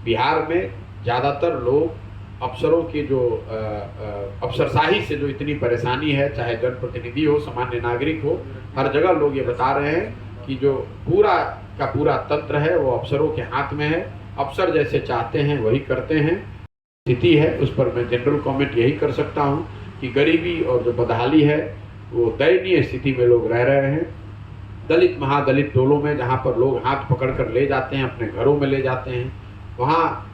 बिहार में ज़्यादातर लोग अफसरों की जो अफसरशाही से जो इतनी परेशानी है, चाहे जनप्रतिनिधि हो, सामान्य नागरिक हो, हर जगह लोग ये बता रहे हैं कि जो पूरा का पूरा तंत्र है वो अफसरों के हाथ में है। अफसर जैसे चाहते हैं वही करते हैं। स्थिति है उस पर मैं जनरल कमेंट यही कर सकता हूँ कि गरीबी और जो बदहाली है वो दयनीय स्थिति में लोग रह रहे हैं। दलित महादलित टोलों में जहाँ पर लोग हाथ पकड़ कर ले जाते हैं, अपने घरों में ले जाते हैं, वहाँ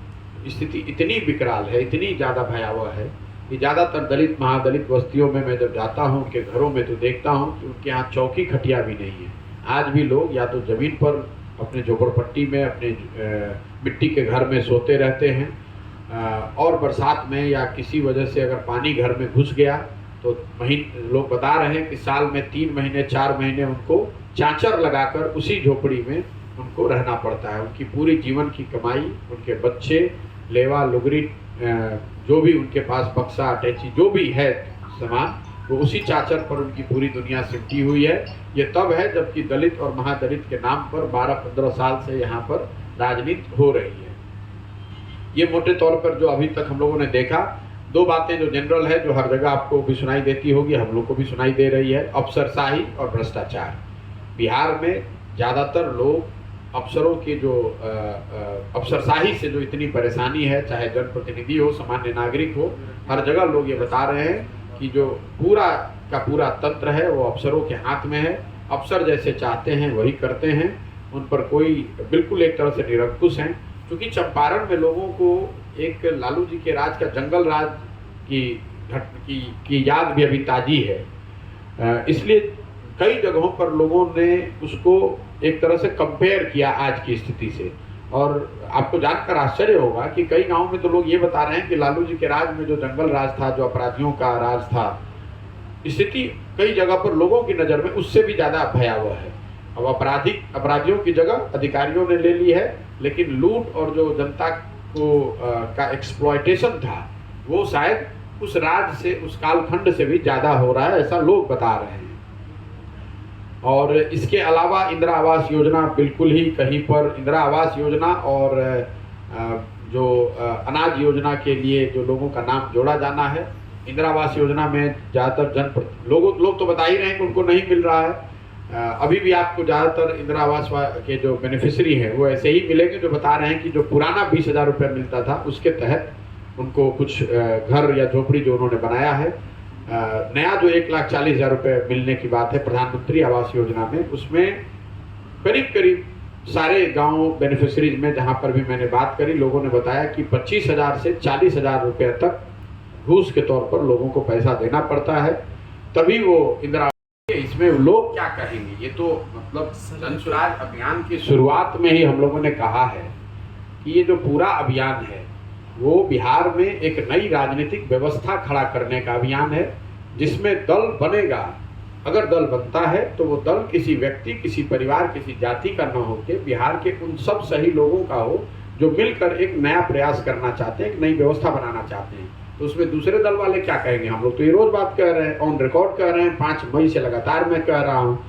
स्थिति इतनी विकराल है, इतनी ज़्यादा भयावह है कि ज़्यादातर दलित महादलित बस्तियों में मैं जब जाता हूँ उनके घरों में तो देखता हूँ कि उनके यहाँ चौकी खटिया भी नहीं है। आज भी लोग या तो ज़मीन पर अपने झोपड़पट्टी में अपने मिट्टी के घर में सोते रहते हैं, और बरसात में या किसी वजह से अगर पानी घर में घुस गया तो लोग बता रहे हैं कि साल में 3 महीने 4 महीने उनको चांचर लगाकर उसी झोपड़ी में उनको रहना पड़ता है। उनकी पूरी जीवन की कमाई, उनके बच्चे, लेवा लुगरी, जो भी उनके पास बक्सा अटैची जो भी है सामान, वो उसी चाचर पर उनकी पूरी दुनिया सिमटी हुई है। ये तब है जबकि दलित और महादलित के नाम पर 12-15 साल से यहाँ पर राजनीति हो रही है। ये मोटे तौर पर जो अभी तक हम लोगों ने देखा, 2 बातें जो जनरल है, जो हर जगह आपको भी सुनाई देती होगी, हम लोग को भी सुनाई दे रही है, अफसरशाही और भ्रष्टाचार। बिहार में ज़्यादातर लोग अफसरों की जो अफसरशाही से जो इतनी परेशानी है, चाहे जनप्रतिनिधि हो, सामान्य नागरिक हो, हर जगह लोग ये बता रहे हैं कि जो पूरा का पूरा तंत्र है वो अफसरों के हाथ में है। अफसर जैसे चाहते हैं वही करते हैं। उन पर कोई बिल्कुल एक तरह से निरंकुश हैं। क्योंकि चंपारण में लोगों को एक लालू जी के राज का जंगल राज की याद भी अभी ताज़ी है, इसलिए कई जगहों पर लोगों ने उसको एक तरह से कंपेयर किया आज की स्थिति से। और आपको जानकर आश्चर्य होगा कि कई गांवों में तो लोग ये बता रहे हैं कि लालू जी के राज में जो जंगल राज था, जो अपराधियों का राज था, स्थिति कई जगह पर लोगों की नज़र में उससे भी ज़्यादा भयावह है। अब अपराधियों की जगह अधिकारियों ने ले ली है, लेकिन लूट और जो जनता को का एक्सप्लॉयटेशन था वो शायद उस राज से, उस कालखंड से भी ज़्यादा हो रहा है, ऐसा लोग बता रहे हैं। और इसके अलावा इंदिरा आवास योजना, बिल्कुल ही कहीं पर इंदिरा आवास योजना और जो अनाज योजना के लिए जो लोगों का नाम जोड़ा जाना है, इंदिरा आवास योजना में ज़्यादातर लोग तो बता ही रहे हैं कि उनको नहीं मिल रहा है। अभी भी आपको ज़्यादातर इंदिरा आवास के जो बेनिफिशरी हैं वो ऐसे ही मिलेंगे जो बता रहे हैं कि जो पुराना 20,000 रुपये मिलता था उसके तहत उनको कुछ घर या झोपड़ी जो उन्होंने बनाया है, नया जो 1,40,000 रुपये मिलने की बात है प्रधानमंत्री आवास योजना में, उसमें करीब सारे गांव बेनिफिशरीज में जहां पर भी मैंने बात करी, लोगों ने बताया कि 25,000 से 40,000 रुपये तक घूस के तौर पर लोगों को पैसा देना पड़ता है, तभी वो इंदिरा। इसमें लोग क्या कहेंगे, ये तो मतलब जन स्वराज अभियान की शुरुआत में ही हम लोगों ने कहा है कि ये जो पूरा अभियान है वो बिहार में एक नई राजनीतिक व्यवस्था खड़ा करने का अभियान है, जिसमें दल बनेगा। अगर दल बनता है तो वो दल किसी व्यक्ति, किसी परिवार, किसी जाति का न होकर बिहार के उन सब सही लोगों का हो जो मिलकर एक नया प्रयास करना चाहते हैं, एक नई व्यवस्था बनाना चाहते हैं। तो उसमें दूसरे दल वाले क्या कहेंगे? हम लोग तो ये रोज़ बात कह रहे हैं, ऑन रिकॉर्ड कह रहे हैं, 5 मई से लगातार मैं कह रहा हूँ,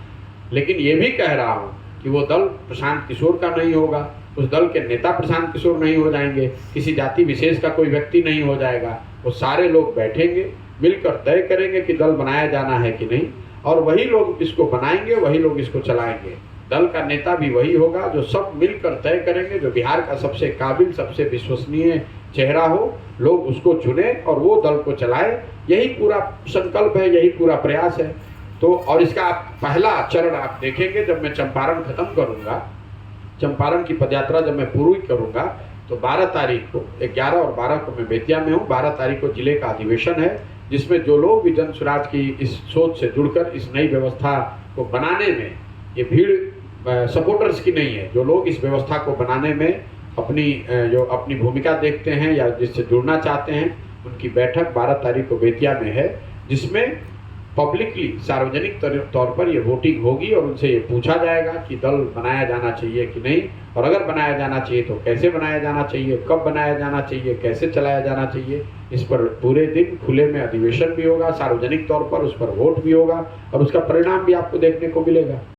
लेकिन ये भी कह रहा हूँ कि वो दल प्रशांत किशोर का नहीं होगा, उस दल के नेता प्रशांत किशोर नहीं हो जाएंगे, किसी जाति विशेष का कोई व्यक्ति नहीं हो जाएगा। वो सारे लोग बैठेंगे, मिलकर तय करेंगे कि दल बनाया जाना है कि नहीं, और वही लोग इसको बनाएंगे, वही लोग इसको चलाएंगे। दल का नेता भी वही होगा जो सब मिलकर तय करेंगे, जो बिहार का सबसे काबिल, सबसे विश्वसनीय चेहरा हो, लोग उसको चुने और वो दल को चलाए। यही पूरा संकल्प है, यही पूरा प्रयास है। तो और इसका पहला चरण आप देखेंगे जब मैं चंपारण खत्म करूँगा, चंपारण की पदयात्रा जब मैं पूरी करूँगा, तो 12 तारीख को, 11 और 12 को मैं बेतिया में हूँ, 12 तारीख को जिले का अधिवेशन है, जिसमें जो लोग भी जन स्वराज की इस सोच से जुड़कर इस नई व्यवस्था को बनाने में, ये भीड़ सपोर्टर्स की नहीं है, जो लोग इस व्यवस्था को बनाने में अपनी भूमिका देखते हैं या जिससे जुड़ना चाहते हैं, उनकी बैठक 12 तारीख को बेतिया में है, जिसमें पब्लिकली सार्वजनिक तौर पर ये वोटिंग होगी और उनसे ये पूछा जाएगा कि दल बनाया जाना चाहिए कि नहीं, और अगर बनाया जाना चाहिए तो कैसे बनाया जाना चाहिए, कब बनाया जाना चाहिए, कैसे चलाया जाना चाहिए। इस पर पूरे दिन खुले में अधिवेशन भी होगा, सार्वजनिक तौर पर उस पर वोट भी होगा और उसका परिणाम भी आपको देखने को मिलेगा।